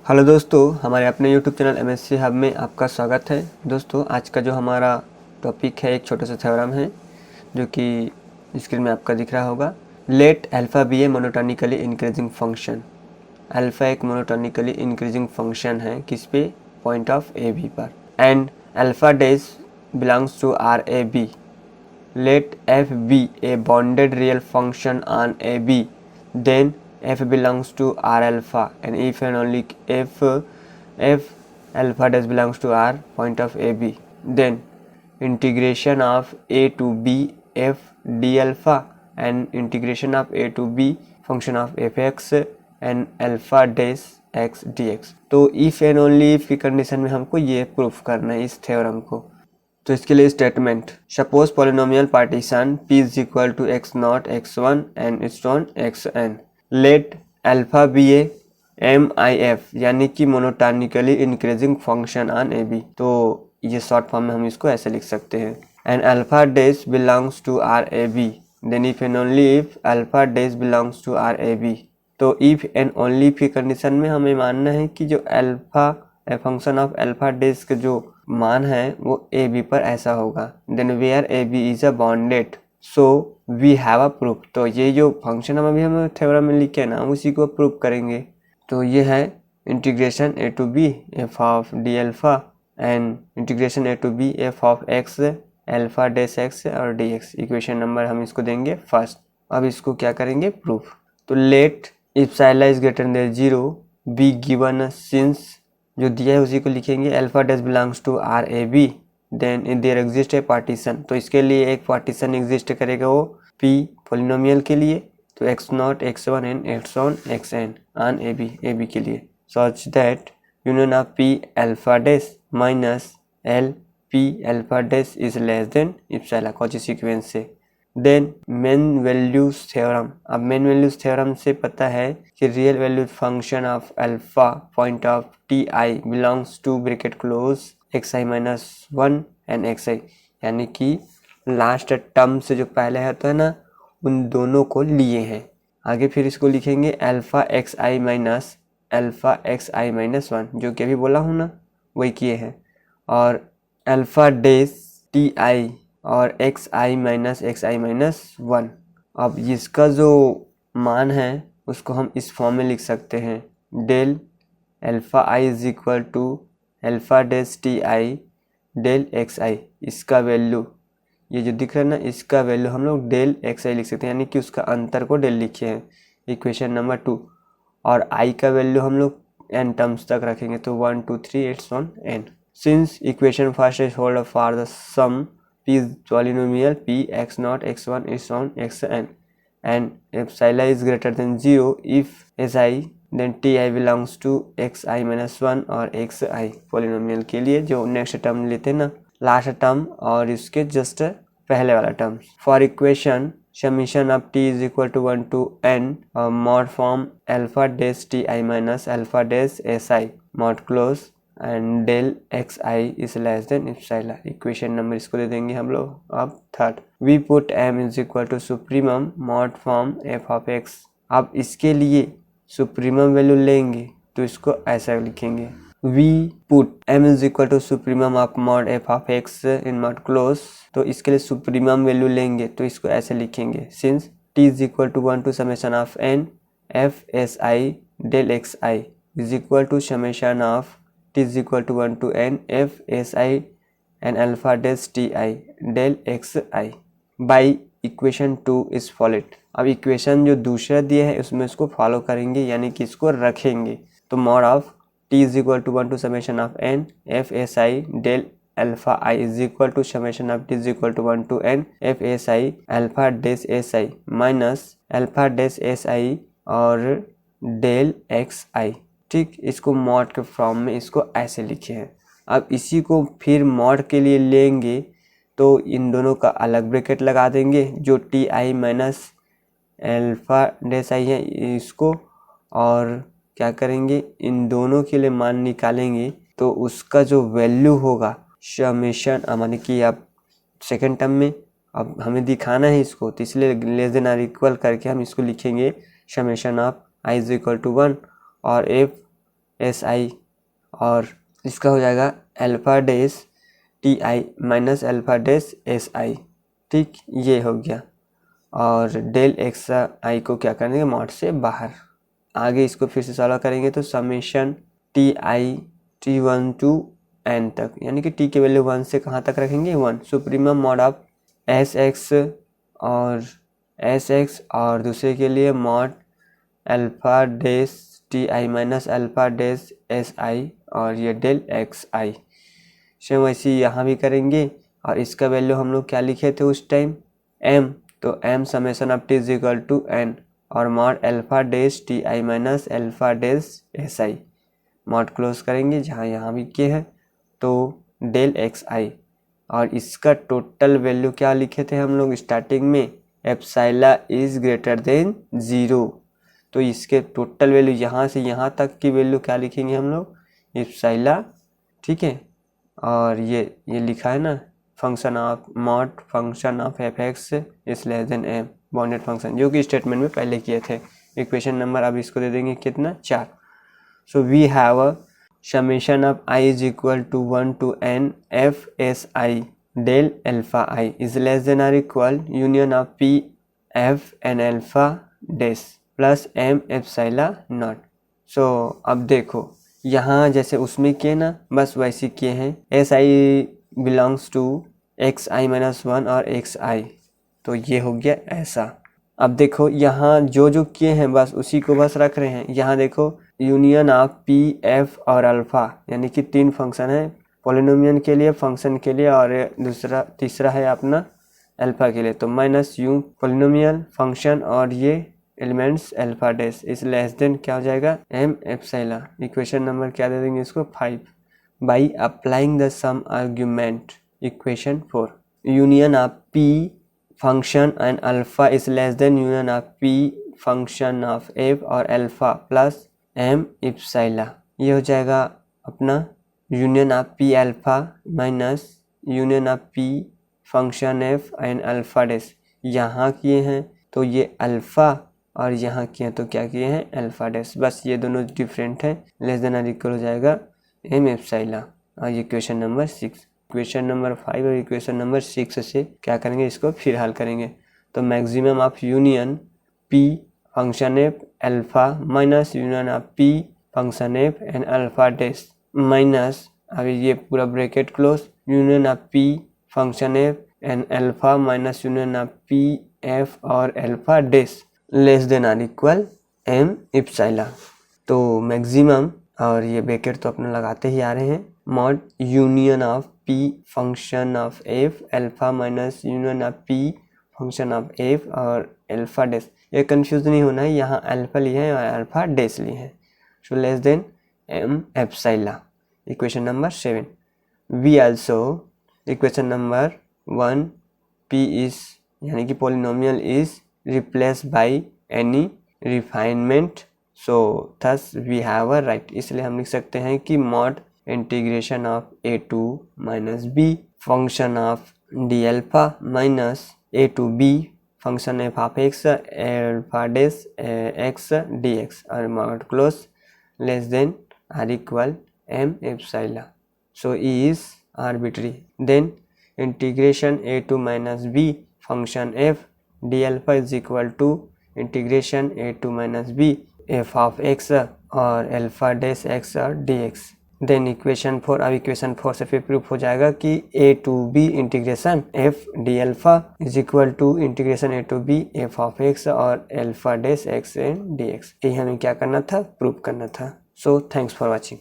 Hello दोस्तों, हमारे अपने यूट्यूब चैनल एमएससी हब में आपका स्वागत है। दोस्तों, आज का जो हमारा टॉपिक है एक छोटा सा थ्योरम है जो कि स्क्रीन में आपका दिख रहा होगा। Let alpha be a monotonically increasing function. Alpha एक मोनोटोनिकली इंक्रीजिंग फंक्शन है किस पे? पॉइंट ऑफ ए बी पर। And alpha dash belongs to R A B. Let f be a bounded real function on AB, then f belongs to R alpha, and if and only if f alpha does belongs to R point of AB, then integration of a to b f d alpha and integration of a to b function of fx and alpha dash x dx। तो if and only if की condition में हमको ये proof करना है इस theorem को। तो इसके लिए statement, suppose polynomial partition p is equal to X not x one and so on X N. Let alpha be a M I F यानी कि monotonically increasing function on A B. तो ये शॉर्ट फॉर्म में हम इसको ऐसे लिख सकते हैं। And alpha dash belongs to R A B, then if and only if alpha dash belongs to R A B. तो इफ एंड ओनली इफ की कंडीशन में हमें मानना है कि जो alpha function of alpha dash के जो मान है वो ए बी पर ऐसा होगा। Then where A B is a bounded, so we have a proof. तो ये जो फंक्शन हम थ्योरम में लिखे ना उसी को प्रूफ करेंगे। तो ये है integration A to B F of D alpha and integration A to B F of x alpha dash X और डी एक्स। इक्वेशन नंबर हम इसको देंगे फर्स्ट। अब इसको क्या करेंगे? प्रूफ। तो let if epsilon is greater than 0 be given, since जो दिया है उसी को लिखेंगे। Alpha dash belongs to R A B, then there exist a partition. तो इसके लिए एक पार्टीशन एग्जिस्ट करेगा वो पी पॉलिनोमियल के लिए, तो x not x one and x on x n on A b के लिए, such that union of P alpha dash minus l p alpha dash is less than epsilon Cauchy sequence से। Then mean values theorem. अब mean values theorem से पता है कि real values function of alpha point of t i belongs to bracket close x I minus one and x i, यानी कि last term से जो पहले होता है ना उन दोनों को लिए हैं। आगे फिर इसको लिखेंगे अल्फा एक्स आई माइनस वन, जो कि अभी बोला हूँ ना वही किए हैं, और अल्फा डैश टी आई और एक्स आई माइनस वन। अब इसका जो मान है उसको हम इस फॉर्म में लिख सकते हैं। Del alpha i is equal to alpha dash T i del x i. इसका वैल्यू ये जो दिख रहा है ना, इसका वैल्यू हम लोग डेल एक्स आई लिख सकते हैं, यानी कि उसका अंतर को डेल लिखे हैं, इक्वेशन नंबर 2। और आई का वैल्यू हम लोग एन टर्म्स तक रखेंगे, तो 1 2 3 it's on N. Since equation first is hold for the sum p is polynomial p x naught x1 is on xn, and if psi is greater than 0 if si then ti belongs to xi minus 1 और xi polynomial के लिए जो next term लेते हैं ना, last term और इसके just पहले वाला term. For equation summation of t is equal to 1 to n mod form alpha dash ti minus alpha dash si mod close and del x I is less than epsilon. Equation number इसको दे देंगे हम लोग। अब third, we put M is equal to supremum mod form F of X. अब इसके लिए supremum value लेंगे तो इसको ऐसा लिखेंगे, we put M is equal to supremum of mod F of X in mod close. तो इसके लिए सुप्रीमम वैल्यू लेंगे तो इसको ऐसे लिखेंगे, since T is equal to 1 to summation of N F S I del x I is equal to summation of t is equal to 1 to n f s i and alpha dash t i del x i by equation 2 is followed। अब equation जो दूसरा दिया है उसमें इसको follow करेंगे, यानी कि इसको रखेंगे। तो mod of t is equal to 1 to summation of n f s i del alpha i is equal to summation of t is equal to 1 to n f s i alpha dash s i minus alpha dash s i और del x i। ठीक, इसको mod के form में इसको ऐसे लिखे हैं। अब इसी को फिर मॉड के लिए लेंगे तो इन दोनों का अलग ब्रैकेट लगा देंगे, जो T I minus alpha dash I है इसको, और क्या करेंगे इन दोनों के लिए मान निकालेंगे तो उसका जो वैल्यू होगा समेशन, माने कि अब सेकेंड टर्म में अब हमें दिखाना है इसको, तो इसलिए लेस देन और इक्वल करके हम इसको लिखेंगे summation of I is equal to 1 और एफ एस आई, और इसका हो जाएगा alpha dash T I minus alpha dash S I. ठीक, ये हो गया। और डेल एक्स आई को क्या करेंगे, मॉड से बाहर। आगे इसको फिर से सॉल्व करेंगे तो summation T I T one to N तक, यानी कि टी की वैल्यू 1 से कहाँ तक रखेंगे, 1। Supremum mod of S x और दूसरे के लिए mod alpha dash T I minus alpha dash S I, और ये डेल एक्स आई। सेम वैसे यहाँ भी करेंगे। और इसका वैल्यू हम लोग क्या लिखे थे उस टाइम, m, तो m summation of t is equal to n, और mod alpha dash T I minus alpha dash S I, mod close करेंगे जहाँ यहाँ भी किए हैं, तो डेल एक्स आई। और इसका टोटल वैल्यू क्या लिखे थे हम लोग स्टार्टिंग में, एप्सिला इज ग्रेटर देन 0। तो इसके टोटल वैल्यू यहाँ से यहाँ तक की वैल्यू क्या लिखेंगे हम लोग, एप्सिला। ठीक है, और ये लिखा है ना, function of mod function of F X is less than M, bounded function, जो कि स्टेटमेंट में पहले किए थे। इक्वेशन नंबर अब इसको दे देंगे कितना, 4। So we have a summation of I is equal to 1 to n f S I del alpha i is less than or equal union of p f n alpha dash plus M epsilon naught. So अब देखो यहाँ जैसे उसमें किए ना, बस वैसे किए हैं। S I belongs to X I minus 1 और एक्स आई, तो ये हो गया ऐसा। अब देखो यहाँ जो किए हैं बस उसी को बस रख रहे हैं। यहाँ देखो यूनियन ऑफ पी एफ और अल्फा, यानी कि 3 फंक्शन है, पॉलिनोमियल के लिए, फंक्शन के लिए, और तीसरा है अपना अल्फा के लिए। तो माइनस यू पॉलिनोमियल फंक्शन और ये elements alpha dash is less then क्या हो जाएगा, एम एप्सिला। इक्वेशन नंबर क्या दे देंगे इसको, 5। By applying the sum argument, equation 4, union of P function and alpha is less than union of P function of F और alpha plus M epsilon. ये हो जाएगा अपना union of P alpha minus union of P function F and alpha dash. यहाँ किए हैं तो ये अल्फा, और यहाँ किए हैं तो क्या किए हैं, अल्फा डैश। बस ये दोनों डिफरेंट है, लेस देन और इक्वल हो जाएगा एम एप्सिला। और ये क्वेश्चन नंबर 6। क्वेश्चन नंबर 5 और इक्वेशन नंबर 6 से क्या करेंगे, इसको फिर हल करेंगे। तो maximum of union p function f alpha minus union of P function F and alpha dash minus, अभी ये पूरा bracket close, union of P function F and alpha minus union of p f और alpha dash less than or equal m epsilon. तो maximum, और ये bracket तो अपने लगाते ही आ रहे हैं, mod union of P function of F alpha minus union of P function of F और अल्फा डैश। ये कंफ्यूज नहीं होना है, यहाँ अल्फा लिए हैं और अल्फा डैश लिए हैं। So less than m epsilon, equation number 7। We also equation number 1 p is, यानी कि polynomial is replace by any refinement, so thus we have a right. इसलिए हम लिख सकते हैं कि mod integration of a to minus B function of D alpha minus a to b function f of x alpha dash x d x, और mod close less than or equal m epsilon, so E is arbitrary. Then integration A to minus B function F D alpha is equal to integration A to minus B F of x और alpha dash X और D X. Then equation 4, अब equation 4 से फिर proof हो जाएगा कि a to b integration f D alpha is equal to integration A to B F of x और alpha dash x and d x. ये हमें क्या करना था, प्रूफ करना था। So thanks for watching.